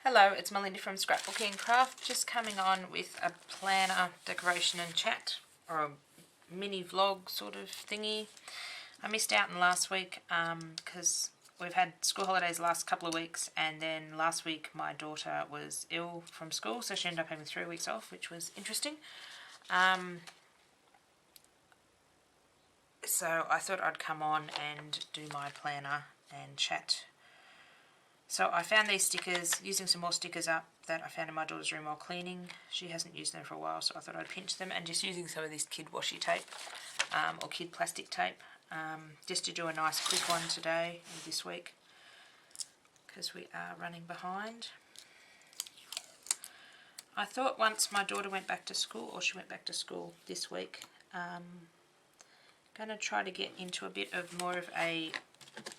Hello, it's Melinda from Scrapbooking Craft, just coming on with a planner decoration and chat, or a mini vlog sort of thingy. I missed out on last week because we've had school holidays the last couple of weeks, and then last week my daughter was ill from school, so she ended up having 3 weeks off, which was interesting. So I thought I'd come on and do my planner and chat. So I found these stickers, using some more stickers up that I found in my daughter's room while cleaning. She hasn't used them for a while, so I thought I'd pinch them, and just using some of this kid washi tape, or kid plastic tape, just to do a nice quick one today, or this week, because we are running behind. I thought once my daughter went back to school, or she went back to school this week, going to try to get into a bit of more of a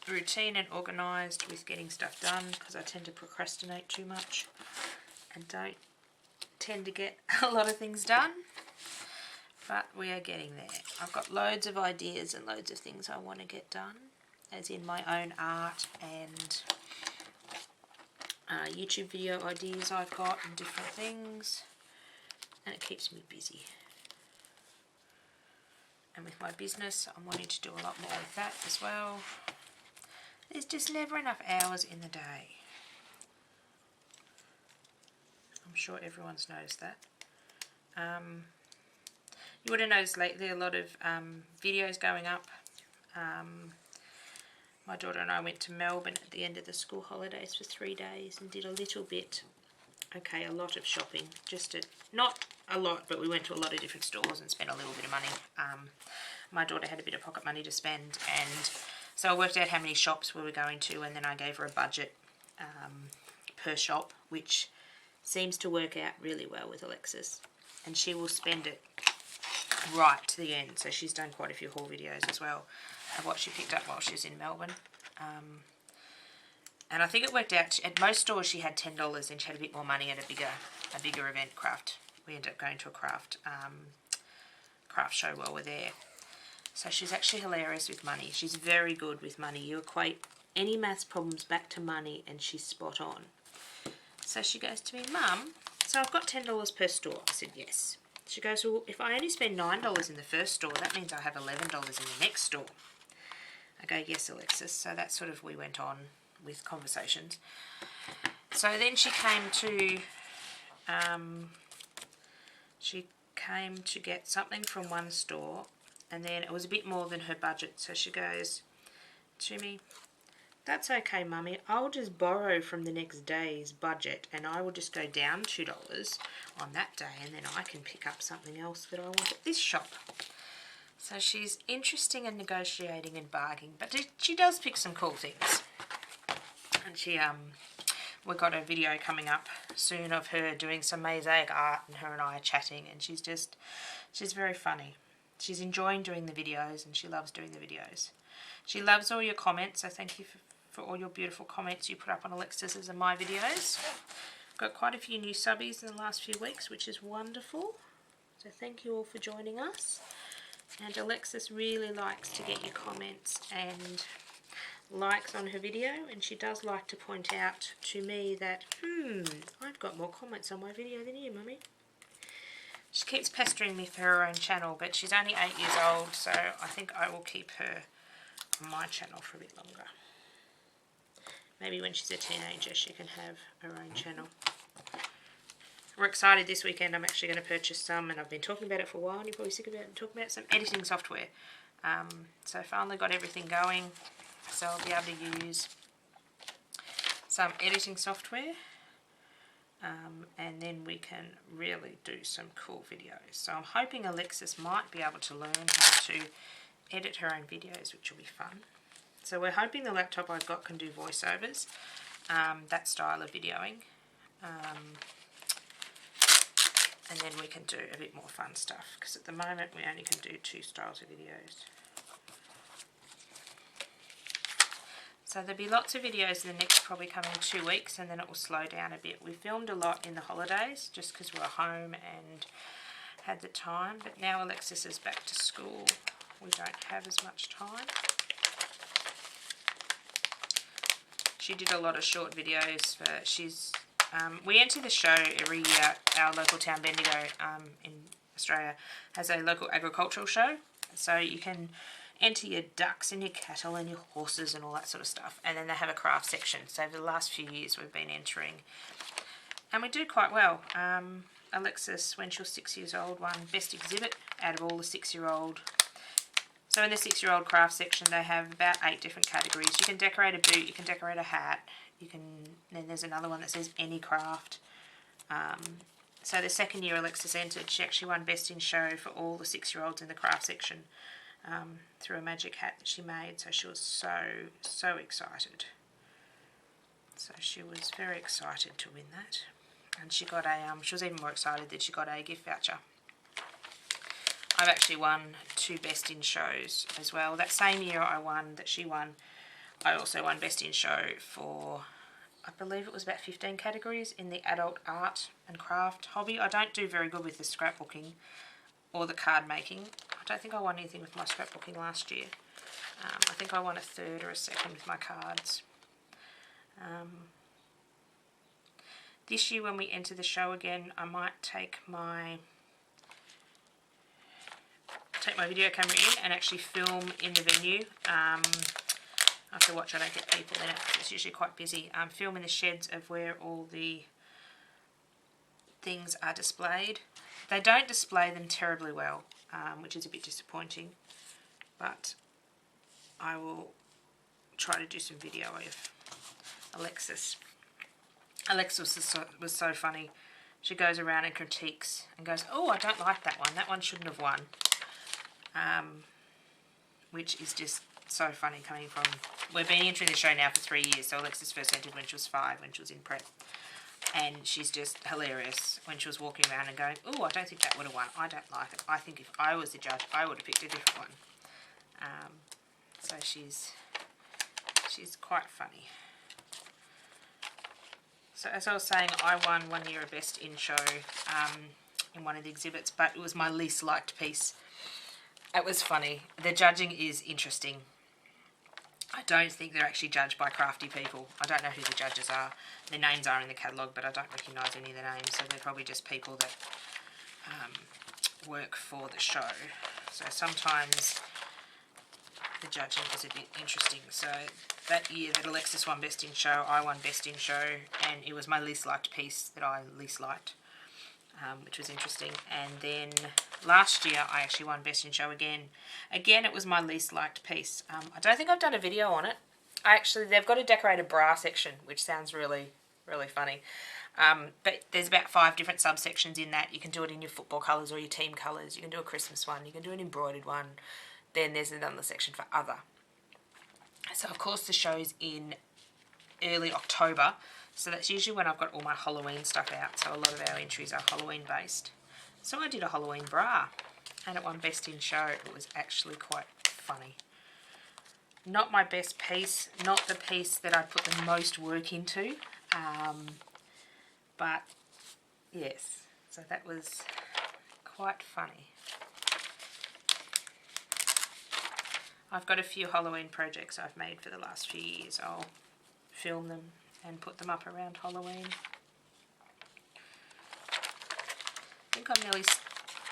routine and organised with getting stuff done, because I tend to procrastinate too much and don't tend to get a lot of things done, but we are getting there. I've got loads of ideas and loads of things I want to get done, as in my own art and YouTube video ideas I've got and different things, and it keeps me busy. And with my business, I'm wanting to do a lot more with that as well. There's just never enough hours in the day. I'm sure everyone's noticed that. You would have noticed lately a lot of videos going up. My daughter and I went to Melbourne at the end of the school holidays for 3 days and did a little bit, a lot of shopping. Not a lot, but we went to a lot of different stores and spent a little bit of money. My daughter had a bit of pocket money to spend, and so I worked out how many shops we were going to, and then I gave her a budget per shop, which seems to work out really well with Alexis. And she will spend it right to the end. So she's done quite a few haul videos as well of what she picked up while she was in Melbourne. And I think it worked out, at most stores she had $10 and she had a bit more money at a bigger event, craft. We ended up going to a craft show while we're there. So she's actually hilarious with money. She's very good with money. You equate any maths problems back to money and she's spot on. So she goes to me, Mum, so I've got $10 per store. I said, yes. She goes, well, if I only spend $9 in the first store, that means I have $11 in the next store. I go, yes, Alexis. So that's sort of, we went on with conversations. So then she came to get something from one store, and then it was a bit more than her budget. So she goes to me, that's okay, Mummy. I'll just borrow from the next day's budget, and I will just go down $2 on that day, and then I can pick up something else that I want at this shop. So she's interesting in negotiating and bargaining, but she does pick some cool things. And we've got a video coming up soon of her doing some mosaic art, and her and I are chatting, and she's very funny. She's enjoying doing the videos, and she loves doing the videos. She loves all your comments, so thank you for all your beautiful comments you put up on Alexis's and my videos. Got quite a few new subbies in the last few weeks, which is wonderful. So thank you all for joining us. And Alexis really likes to get your comments and likes on her video, and she does like to point out to me that, I've got more comments on my video than you, Mummy. She keeps pestering me for her own channel, but she's only 8 years old, so I think I will keep her on my channel for a bit longer. Maybe when she's a teenager she can have her own channel. We're excited this weekend. I'm actually going to purchase some, and I've been talking about it for a while, and you're probably sick of it, talking about some editing software. So I finally got everything going, so I'll be able to use some editing software, and then we can really do some cool videos. So I'm hoping Alexis might be able to learn how to edit her own videos, which will be fun. So we're hoping the laptop I've got can do voiceovers, that style of videoing. And then we can do a bit more fun stuff, because at the moment we only can do 2 styles of videos. So there'll be lots of videos in the next probably coming 2 weeks, and then it will slow down a bit. We filmed a lot in the holidays just because we were home and had the time, but now Alexis is back to school. We don't have as much time. She did a lot of short videos. She's We enter the show every year. Our local town, Bendigo, in Australia, has a local agricultural show. So you can enter your ducks and your cattle and your horses and all that sort of stuff. And then they have a craft section. So over the last few years we've been entering. And we do quite well. Alexis, when she was 6 years old, won Best Exhibit out of all the 6-year-old. So in the 6-year-old craft section they have about 8 different categories. You can decorate a boot, you can decorate a hat, then there's another one that says any craft. So the second year Alexis entered, she actually won Best in Show for all the 6-year-olds in the craft section through a magic hat that she made. So she was so excited. So she was very excited to win that. And she got a, she was even more excited that she got a gift voucher. I've actually won 2 Best in Shows as well. That same year that she won, I also won Best in Show for, I believe it was about 15 categories in the adult art and craft hobby. I don't do very good with the scrapbooking or the card making. I don't think I won anything with my scrapbooking last year. I think I won a 3rd or a 2nd with my cards. This year when we enter the show again, I might take my video camera in and actually film in the venue. I have to watch I don't get people in it because it's usually quite busy. Film in the sheds of where all the things are displayed. They don't display them terribly well, which is a bit disappointing, but I will try to do some video of Alexis. Alexis was so funny. She goes around and critiques and goes, oh, I don't like that one. That one shouldn't have won. Which is just so funny coming from... We've been entering the show now for 3 years, so Alexis first entered when she was 5, when she was in prep. And she's just hilarious when she was walking around and going, oh, I don't think that would have won. I don't like it. I think if I was the judge, I would have picked a different one. So she's quite funny. So as I was saying, I won one year a Best in Show in one of the exhibits, but it was my least liked piece. It was funny. The judging is interesting. I don't think they're actually judged by crafty people. I don't know who the judges are. Their names are in the catalogue, but I don't recognise any of the names, so they're probably just people that work for the show. So sometimes the judging is a bit interesting. So that year that Alexis won Best in Show, I won Best in Show, and it was my least liked piece that I least liked, which was interesting. And then last year I actually won Best in Show again. Again, it was my least liked piece. I don't think I've done a video on it. They've got a decorated bra section, which sounds really, really funny. But there's about 5 different subsections in that. You can do it in your football colours or your team colours. You can do a Christmas one. You can do an embroidered one. Then there's another section for other. So of course the show's in early October. So that's usually when I've got all my Halloween stuff out. So a lot of our entries are Halloween based. So I did a Halloween bra and it won Best in Show. It was actually quite funny. Not my best piece, not the piece that I put the most work into. But yes, so that was quite funny. I've got a few Halloween projects I've made for the last few years. I'll film them and put them up around Halloween. I think I'm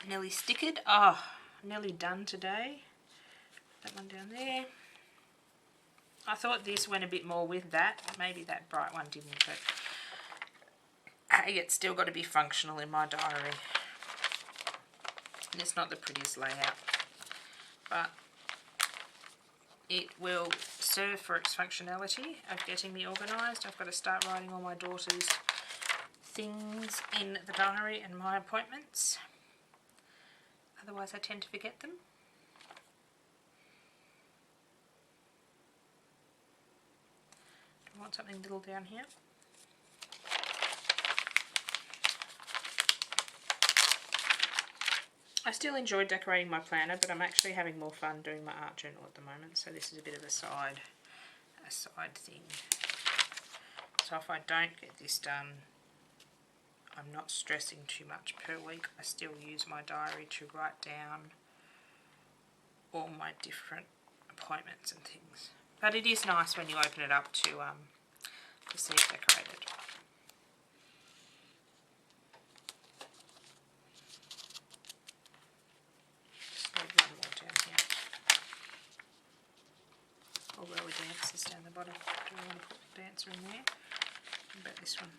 nearly stickered. Oh, nearly done today. That one down there. I thought this went a bit more with that. Maybe that bright one didn't, but hey, it's still got to be functional in my diary. And it's not the prettiest layout, but it will serve for its functionality of getting me organised. I've got to start writing all my daughter's things in the diary and my appointments. Otherwise I tend to forget them. Do I want something little down here? I still enjoy decorating my planner, but I'm actually having more fun doing my art journal at the moment, so this is a bit of a side thing. So if I don't get this done, I'm not stressing too much per week. I still use my diary to write down all my different appointments and things. But it is nice when you open it up to see it decorated. What about this one?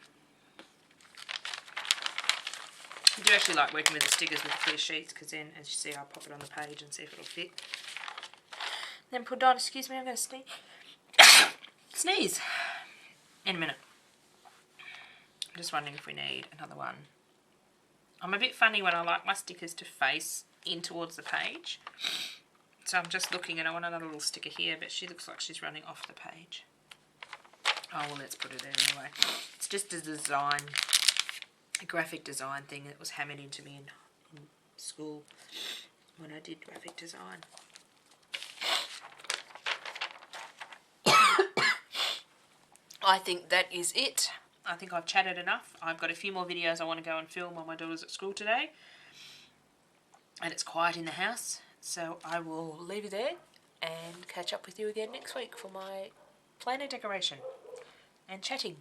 I do actually like working with the stickers with the clear sheets, because then, as you see, I'll pop it on the page and see if it'll fit. Then put on, excuse me, I'm going to sneeze. Sneeze! In a minute. I'm just wondering if we need another one. I'm a bit funny when I like my stickers to face in towards the page. So I'm just looking and I want another little sticker here, but she looks like she's running off the page. Oh, well, let's put her there anyway. It's just a design, a graphic design thing that was hammered into me in school when I did graphic design. I think that is it. I think I've chatted enough. I've got a few more videos I want to go and film while my daughter's at school today. And it's quiet in the house. So I will leave you there and catch up with you again next week for my planner decoration and chatting.